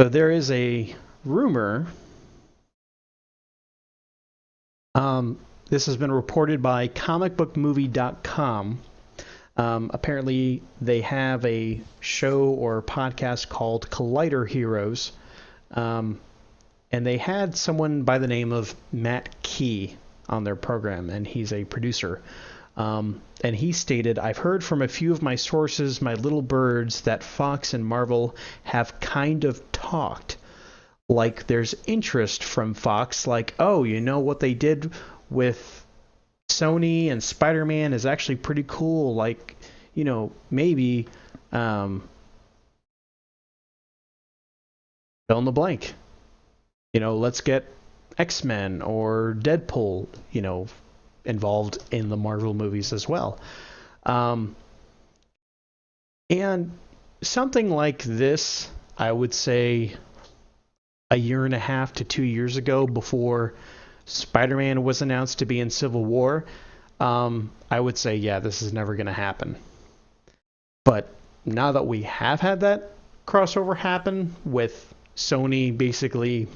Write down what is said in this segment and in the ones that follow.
So there is a rumor. This has been reported by comicbookmovie.com. Apparently, they have a show or podcast called Collider Heroes. Um, and they had someone by the name of Matt Key on their program, and he's a producer. And he stated, I've heard from a few of my sources, my little birds, that Fox and Marvel have kind of talked. Like there's interest from Fox, like, oh, you know what they did with Sony and Spider-Man is actually pretty cool. Like, maybe um, fill in the blank. Let's get X-Men or Deadpool, involved in the Marvel movies as well. Um, and something like this, I would say a year and a half to 2 years ago, before Spider-Man was announced to be in Civil War, I would say, yeah, this is never going to happen. But now that we have had that crossover happen with Sony basically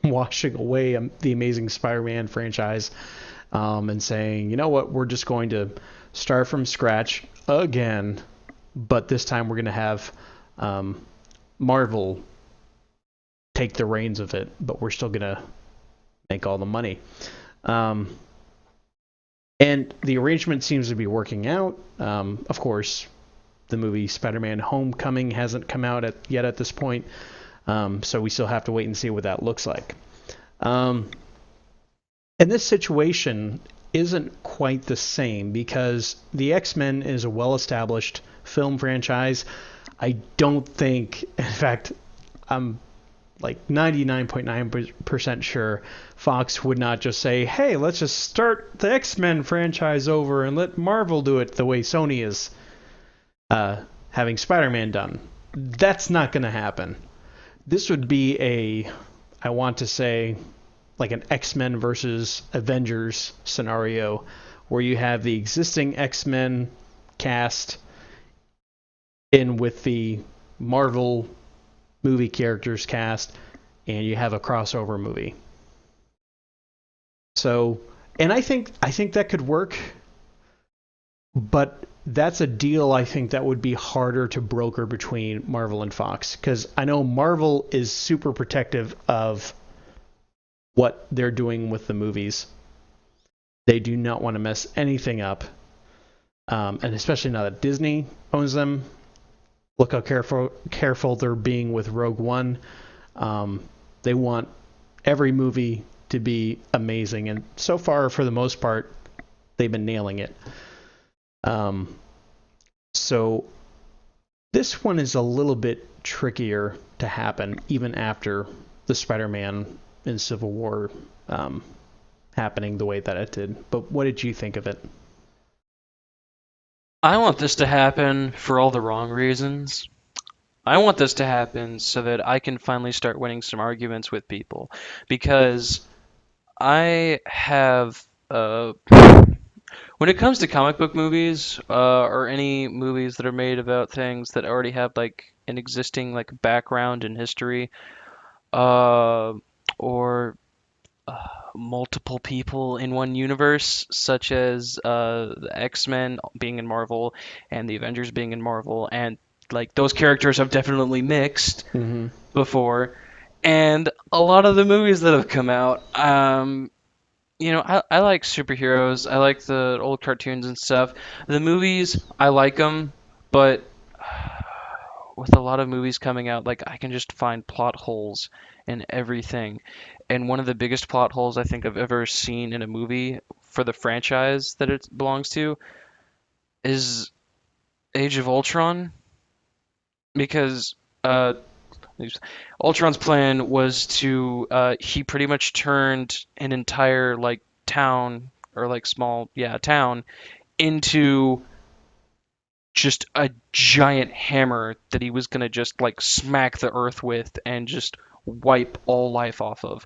washing away the Amazing Spider-Man franchise, and saying, you know what, we're just going to start from scratch again, but this time we're going to have Marvel take the reins of it, but we're still going to make all the money. And the arrangement seems to be working out. Of course, the movie Spider-Man Homecoming hasn't come out yet at this point, so we still have to wait and see what that looks like. And this situation isn't quite the same because the X-Men is a well-established film franchise. I don't think, in fact, I'm like 99.9% sure Fox would not just say, hey, let's just start the X-Men franchise over and let Marvel do it the way Sony is having Spider-Man done. That's not going to happen. This would be I want to say, like an X-Men versus Avengers scenario where you have the existing X-Men cast in with the Marvel movie characters cast, and you have a crossover movie. So, and I think that could work, but that's a deal I think that would be harder to broker between Marvel and Fox, because I know Marvel is super protective of what they're doing with the movies. They do not want to mess anything up, and especially now that Disney owns them. Look how careful they're being with Rogue One. They want every movie to be amazing, and so far, for the most part, they've been nailing it. So this one is a little bit trickier to happen, even after the Spider-Man in Civil War happening the way that it did. But what did you think of it? I want this to happen for all the wrong reasons. I want this to happen so that I can finally start winning some arguments with people. Because I have, when it comes to comic book movies, or any movies that are made about things that already have like an existing like background and history, uh, or multiple people in one universe, such as the X-Men being in Marvel and the Avengers being in Marvel, and like those characters have definitely mixed Mm-hmm. before. And a lot of the movies that have come out, I like superheroes. I like the old cartoons and stuff. The movies, I like them, but with a lot of movies coming out, like I can just find plot holes in everything. And one of the biggest plot holes I think I've ever seen in a movie for the franchise that it belongs to is Age of Ultron, because Ultron's plan was to he pretty much turned an entire like town or like small town into just a giant hammer that he was gonna just like smack the earth with and just wipe all life off of,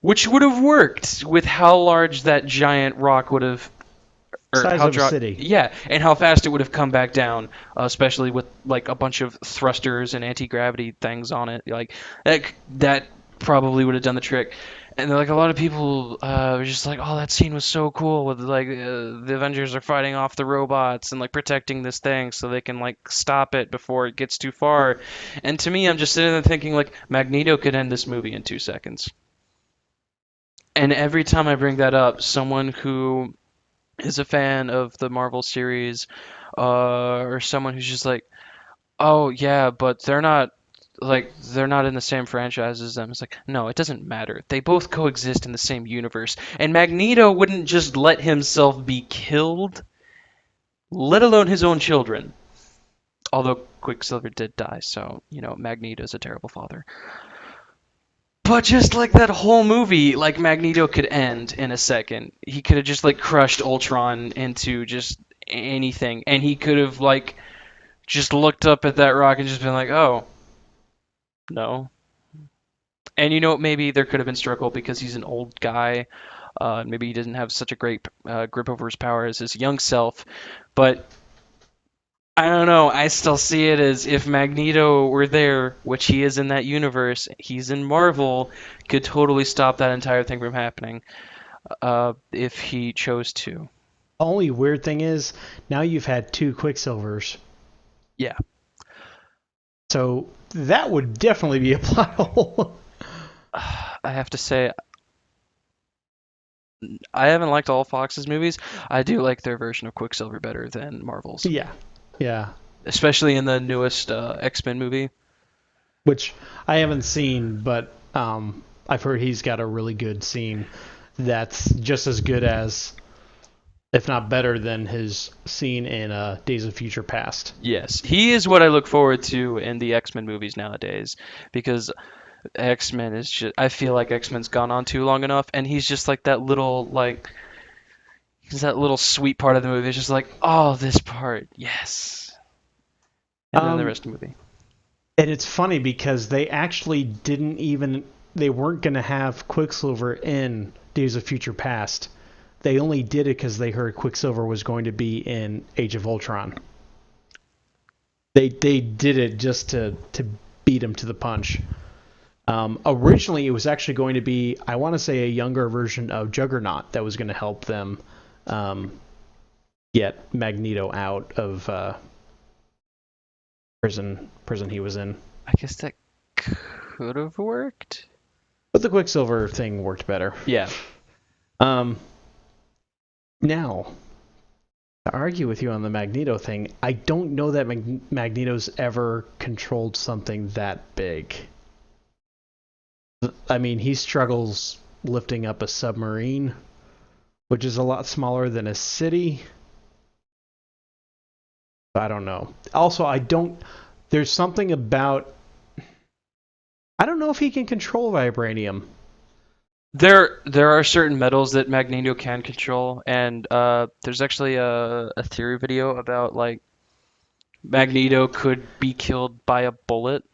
which would have worked with how large that giant rock would have or Size how of a city. yeah, and how fast it would have come back down, especially with like a bunch of thrusters and anti-gravity things on it. Like that probably would have done the trick. And like a lot of people were just like, "Oh, that scene was so cool with like the Avengers are fighting off the robots and like protecting this thing so they can like stop it before it gets too far." And to me, I'm just sitting there thinking like Magneto could end this movie in 2 seconds. And every time I bring that up, someone who is a fan of the Marvel series, or someone who's just like, oh yeah, but they're not in the same franchise as them. It's like, no, it doesn't matter. They both coexist in the same universe, and Magneto wouldn't just let himself be killed, let alone his own children. Although Quicksilver did die, so Magneto's a terrible father. But just like that whole movie, like Magneto could end in a second. He could have just like crushed Ultron into just anything, and he could have like just looked up at that rock and just been like, "Oh, no." And maybe there could have been struggle because he's an old guy. Maybe he doesn't have such a great grip over his power as his young self. But I don't know. I still see it as if Magneto were there, which he is in that universe. He's in Marvel, could totally stop that entire thing from happening if he chose to. Only weird thing is now you've had two Quicksilvers, Yeah. so that would definitely be a plot hole. I have to say, I haven't liked all Fox's movies. I do like their version of Quicksilver better than Marvel's, Yeah, yeah. especially in the newest X-Men movie. Which I haven't seen, but I've heard he's got a really good scene that's just as good as, if not better than, his scene in Days of Future Past. Yes, he is what I look forward to in the X-Men movies nowadays because X-Men is just, I feel like X-Men's gone on too long enough, and he's just like that little like he's that little sweet part of the movie. It's just like, oh, this part, yes, and then the Um, rest of the movie. and it's funny because they actually didn't even, they weren't going to have Quicksilver in Days of Future Past. They only did it because they heard Quicksilver was going to be in Age of Ultron. They did it just to beat him to the punch. Originally, it was actually going to be, I want to say, a younger version of Juggernaut that was going to help them um, get Magneto out of prison he was in. I guess that could have worked. But the Quicksilver thing worked better. Yeah. Um, Now, to argue with you on the Magneto thing, I don't know that Magneto's ever controlled something that big. I mean, he struggles lifting up a submarine, which is a lot smaller than a city. I don't know. Also, there's something about, I don't know if he can control vibranium. There are certain metals that Magneto can control, and there's actually a theory video about like Magneto could be killed by a bullet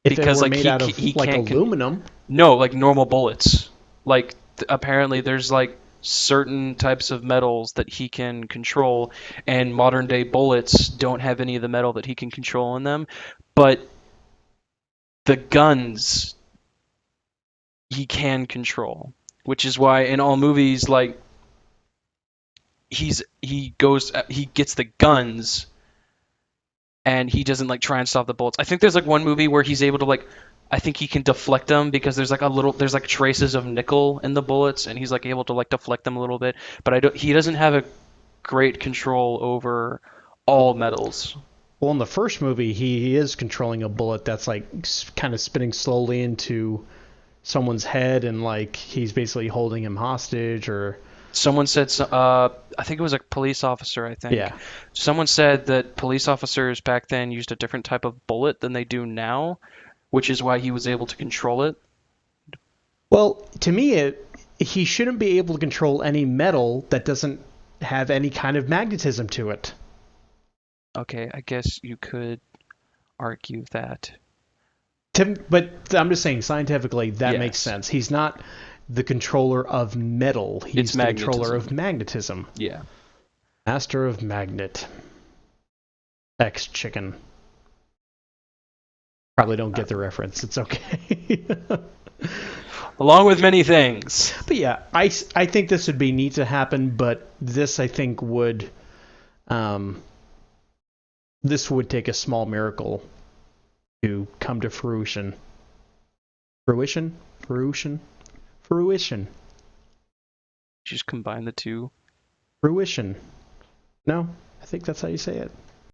If it because were like made out of he like can't aluminum. no, like normal bullets. Like apparently there's like certain types of metals that he can control, and modern day bullets don't have any of the metal that he can control in them, but the guns he can control, which is why in all movies like he gets the guns and he doesn't like try and stop the bullets. I think there's like one movie where he's able to like I think he can deflect them because there's like traces of nickel in the bullets and he's like able to like deflect them a little bit, but he doesn't have a great control over all metals. Well, in the first movie, he is controlling a bullet that's like kind of spinning slowly into someone's head, and like he's basically holding him hostage, or Someone said, I think it was a police officer, I think. yeah. Someone said that police officers back then used a different type of bullet than they do now, which is why he was able to control it. Well, to me, he shouldn't be able to control any metal that doesn't have any kind of magnetism to it. Okay, I guess you could argue that. But I'm just saying, scientifically, that makes Yes. sense. He's not the controller of metal. He's It's the controller magnetism. of magnetism. Yeah. Master of Magnet. X Chicken. Probably don't get the reference. It's okay. Along with many things. But yeah, I think this would be neat to happen, but this I think would this would take a small miracle to come to fruition. Fruition? Fruition? Fruition. Just combine the two. Fruition. No, I think that's how you say it.